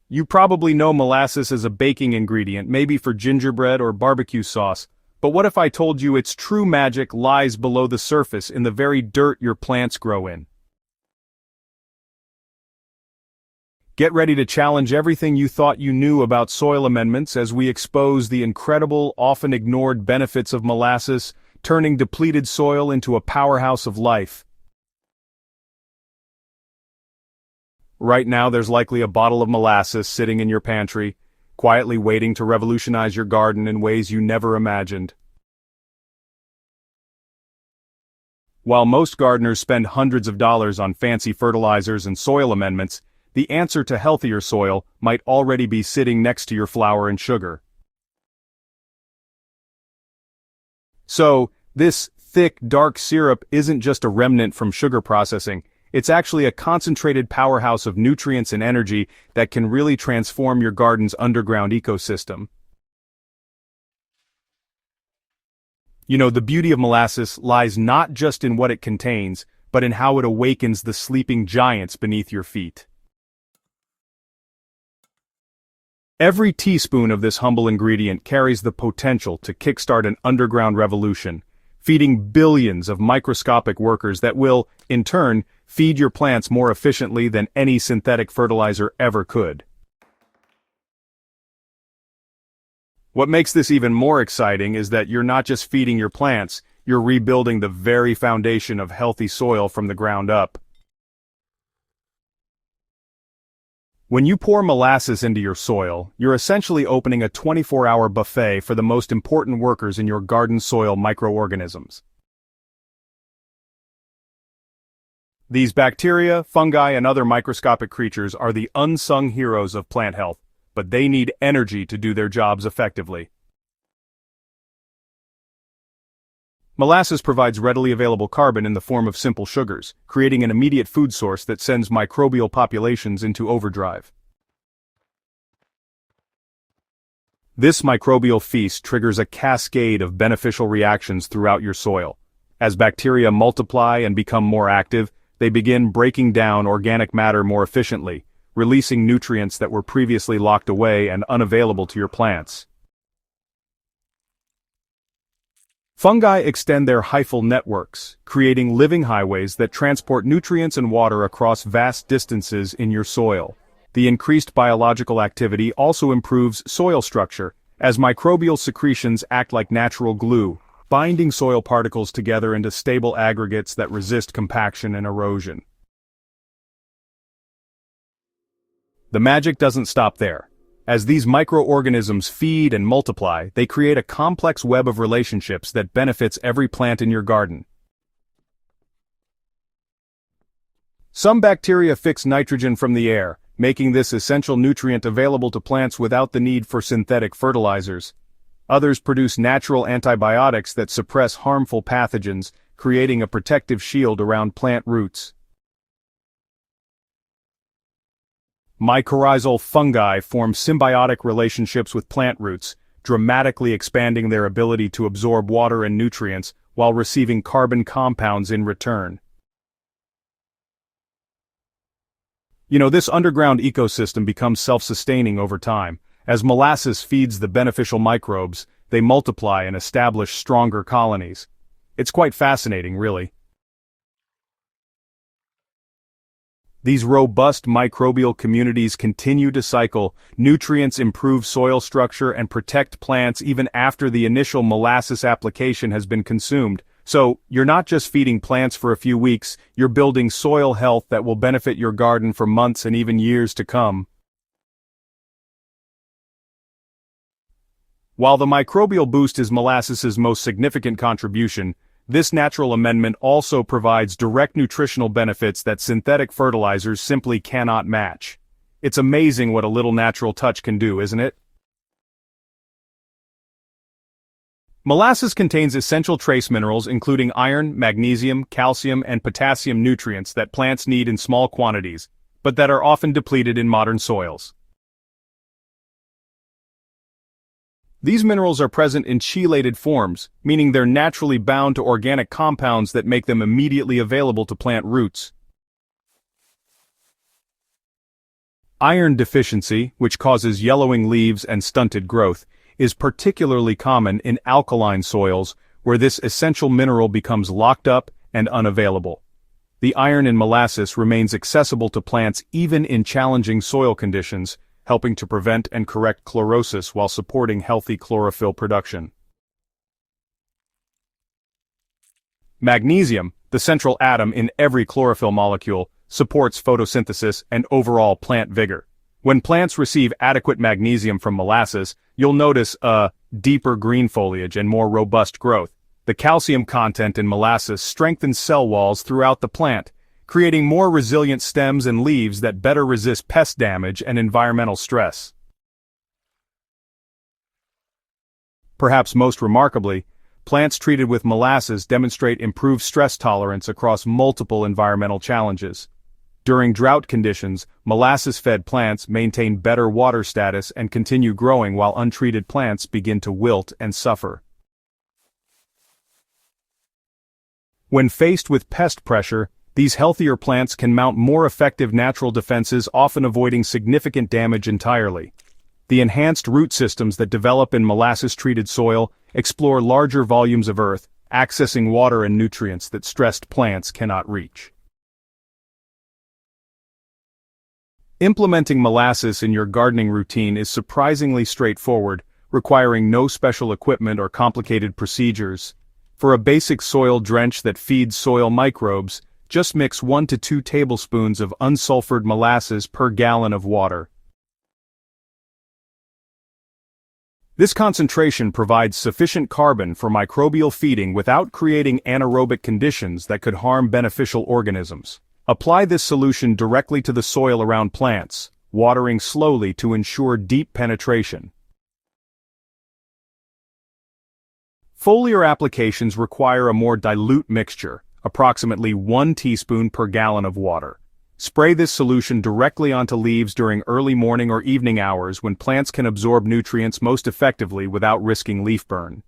You probably know molasses as a baking ingredient, maybe for gingerbread or barbecue sauce, but what if I told you its true magic lies below the surface in the very dirt your plants grow in? Get ready to challenge everything you thought you knew about soil amendments as we expose the incredible, often ignored benefits of molasses, turning depleted soil into a powerhouse of life. Right now there's likely a bottle of molasses sitting in your pantry, quietly waiting to revolutionize your garden in ways you never imagined. While most gardeners spend hundreds of dollars on fancy fertilizers and soil amendments, the answer to healthier soil might already be sitting next to your flour and sugar. So, this thick, dark syrup isn't just a remnant from sugar processing, it's actually a concentrated powerhouse of nutrients and energy that can really transform your garden's underground ecosystem. You know, the beauty of molasses lies not just in what it contains, but in how it awakens the sleeping giants beneath your feet. Every teaspoon of this humble ingredient carries the potential to kickstart an underground revolution, feeding billions of microscopic workers that will, in turn, feed your plants more efficiently than any synthetic fertilizer ever could. What makes this even more exciting is that you're not just feeding your plants, you're rebuilding the very foundation of healthy soil from the ground up. When you pour molasses into your soil, you're essentially opening a 24-hour buffet for the most important workers in your garden soil microorganisms. These bacteria, fungi, and other microscopic creatures are the unsung heroes of plant health, but they need energy to do their jobs effectively. Molasses provides readily available carbon in the form of simple sugars, creating an immediate food source that sends microbial populations into overdrive. This microbial feast triggers a cascade of beneficial reactions throughout your soil. As bacteria multiply and become more active, they begin breaking down organic matter more efficiently, releasing nutrients that were previously locked away and unavailable to your plants. Fungi extend their hyphal networks, creating living highways that transport nutrients and water across vast distances in your soil. The increased biological activity also improves soil structure, as microbial secretions act like natural glue, binding soil particles together into stable aggregates that resist compaction and erosion. The magic doesn't stop there. As these microorganisms feed and multiply, they create a complex web of relationships that benefits every plant in your garden. Some bacteria fix nitrogen from the air, making this essential nutrient available to plants without the need for synthetic fertilizers. Others produce natural antibiotics that suppress harmful pathogens, creating a protective shield around plant roots. Mycorrhizal fungi form symbiotic relationships with plant roots, dramatically expanding their ability to absorb water and nutrients while receiving carbon compounds in return. You know, this underground ecosystem becomes self-sustaining over time. As molasses feeds the beneficial microbes, they multiply and establish stronger colonies. It's quite fascinating, really. These robust microbial communities continue to cycle, nutrients improve soil structure and protect plants even after the initial molasses application has been consumed. So, you're not just feeding plants for a few weeks, you're building soil health that will benefit your garden for months and even years to come. While the microbial boost is molasses' most significant contribution, this natural amendment also provides direct nutritional benefits that synthetic fertilizers simply cannot match. It's amazing what a little natural touch can do, isn't it? Molasses contains essential trace minerals including iron, magnesium, calcium, and potassium nutrients that plants need in small quantities, but that are often depleted in modern soils. These minerals are present in chelated forms, meaning they're naturally bound to organic compounds that make them immediately available to plant roots. Iron deficiency, which causes yellowing leaves and stunted growth, is particularly common in alkaline soils, where this essential mineral becomes locked up and unavailable. The iron in molasses remains accessible to plants even in challenging soil conditions, helping to prevent and correct chlorosis while supporting healthy chlorophyll production. Magnesium, the central atom in every chlorophyll molecule, supports photosynthesis and overall plant vigor. When plants receive adequate magnesium from molasses, you'll notice a deeper green foliage and more robust growth. The calcium content in molasses strengthens cell walls throughout the plant, creating more resilient stems and leaves that better resist pest damage and environmental stress. Perhaps most remarkably, plants treated with molasses demonstrate improved stress tolerance across multiple environmental challenges. During drought conditions, molasses-fed plants maintain better water status and continue growing while untreated plants begin to wilt and suffer. When faced with pest pressure, these healthier plants can mount more effective natural defenses, often avoiding significant damage entirely. The enhanced root systems that develop in molasses-treated soil explore larger volumes of earth, accessing water and nutrients that stressed plants cannot reach. Implementing molasses in your gardening routine is surprisingly straightforward, requiring no special equipment or complicated procedures. For a basic soil drench that feeds soil microbes, just mix 1 to 2 tablespoons of unsulfured molasses per gallon of water. This concentration provides sufficient carbon for microbial feeding without creating anaerobic conditions that could harm beneficial organisms. Apply this solution directly to the soil around plants, watering slowly to ensure deep penetration. Foliar applications require a more dilute mixture, approximately 1 teaspoon per gallon of water. Spray this solution directly onto leaves during early morning or evening hours when plants can absorb nutrients most effectively without risking leaf burn.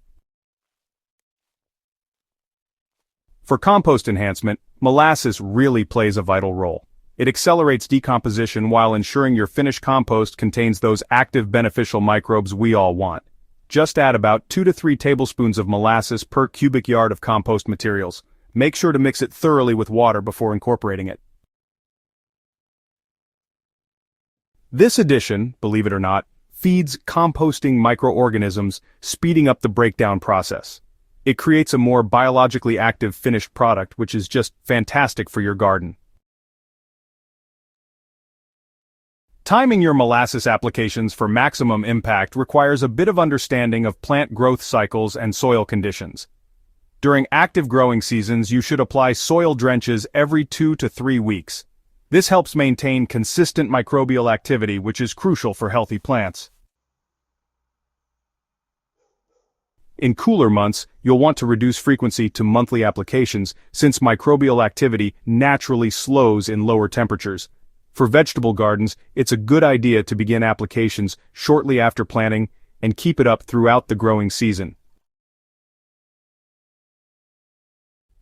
For compost enhancement, molasses really plays a vital role. It accelerates decomposition while ensuring your finished compost contains those active beneficial microbes we all want. Just add about 2 to 3 tablespoons of molasses per cubic yard of compost materials. Make sure to mix it thoroughly with water before incorporating it. This addition, believe it or not, feeds composting microorganisms, speeding up the breakdown process. It creates a more biologically active finished product, which is just fantastic for your garden. Timing your molasses applications for maximum impact requires a bit of understanding of plant growth cycles and soil conditions. During active growing seasons, you should apply soil drenches every 2 to 3 weeks. This helps maintain consistent microbial activity, which is crucial for healthy plants. In cooler months, you'll want to reduce frequency to monthly applications, since microbial activity naturally slows in lower temperatures. For vegetable gardens, it's a good idea to begin applications shortly after planting and keep it up throughout the growing season.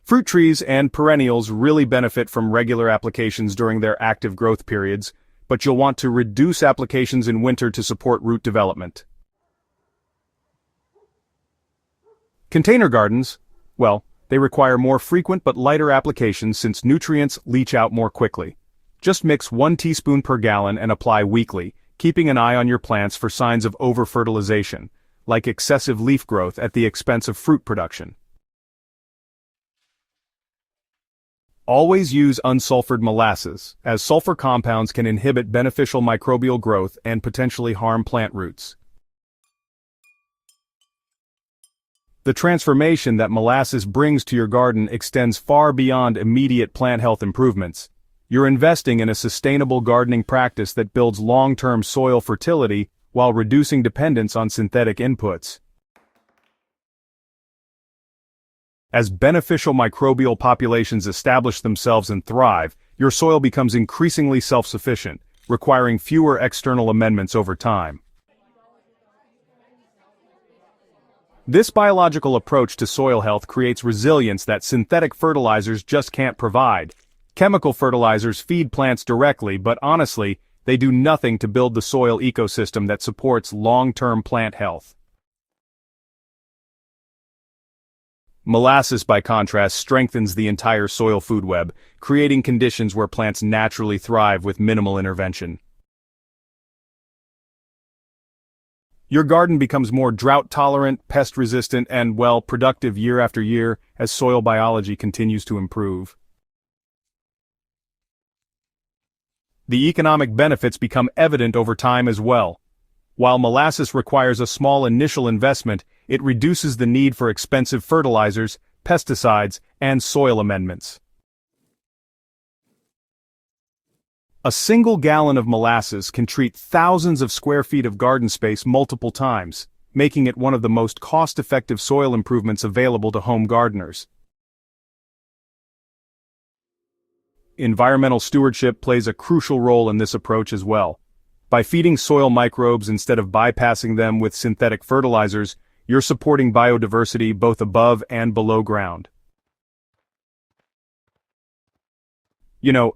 Fruit trees and perennials really benefit from regular applications during their active growth periods, but you'll want to reduce applications in winter to support root development. Container gardens, well, they require more frequent but lighter applications since nutrients leach out more quickly. Just mix 1 teaspoon per gallon and apply weekly, keeping an eye on your plants for signs of over-fertilization, like excessive leaf growth at the expense of fruit production. Always use unsulfured molasses, as sulfur compounds can inhibit beneficial microbial growth and potentially harm plant roots. The transformation that molasses brings to your garden extends far beyond immediate plant health improvements. You're investing in a sustainable gardening practice that builds long-term soil fertility while reducing dependence on synthetic inputs. As beneficial microbial populations establish themselves and thrive, your soil becomes increasingly self-sufficient, requiring fewer external amendments over time. This biological approach to soil health creates resilience that synthetic fertilizers just can't provide. Chemical fertilizers feed plants directly, but honestly, they do nothing to build the soil ecosystem that supports long-term plant health. Molasses, by contrast, strengthens the entire soil food web, creating conditions where plants naturally thrive with minimal intervention. Your garden becomes more drought-tolerant, pest-resistant, and, well, productive year after year as soil biology continues to improve. The economic benefits become evident over time as well. While molasses requires a small initial investment, it reduces the need for expensive fertilizers, pesticides, and soil amendments. A single gallon of molasses can treat thousands of square feet of garden space multiple times, making it one of the most cost-effective soil improvements available to home gardeners. Environmental stewardship plays a crucial role in this approach as well. By feeding soil microbes instead of bypassing them with synthetic fertilizers, you're supporting biodiversity both above and below ground.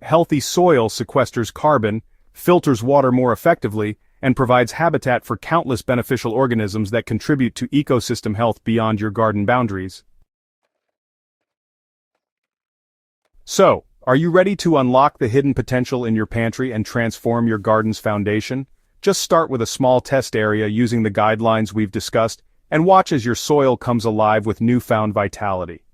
Healthy soil sequesters carbon, filters water more effectively, and provides habitat for countless beneficial organisms that contribute to ecosystem health beyond your garden boundaries. So, are you ready to unlock the hidden potential in your pantry and transform your garden's foundation? Just start with a small test area using the guidelines we've discussed, and watch as your soil comes alive with newfound vitality.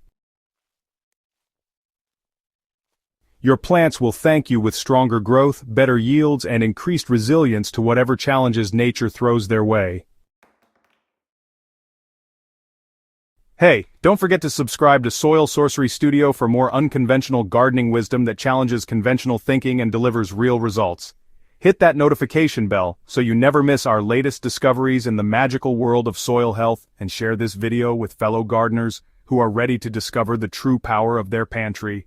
Your plants will thank you with stronger growth, better yields, and increased resilience to whatever challenges nature throws their way. Hey, don't forget to subscribe to Soil Sorcery Studio for more unconventional gardening wisdom that challenges conventional thinking and delivers real results. Hit that notification bell so you never miss our latest discoveries in the magical world of soil health, and share this video with fellow gardeners who are ready to discover the true power of their pantry.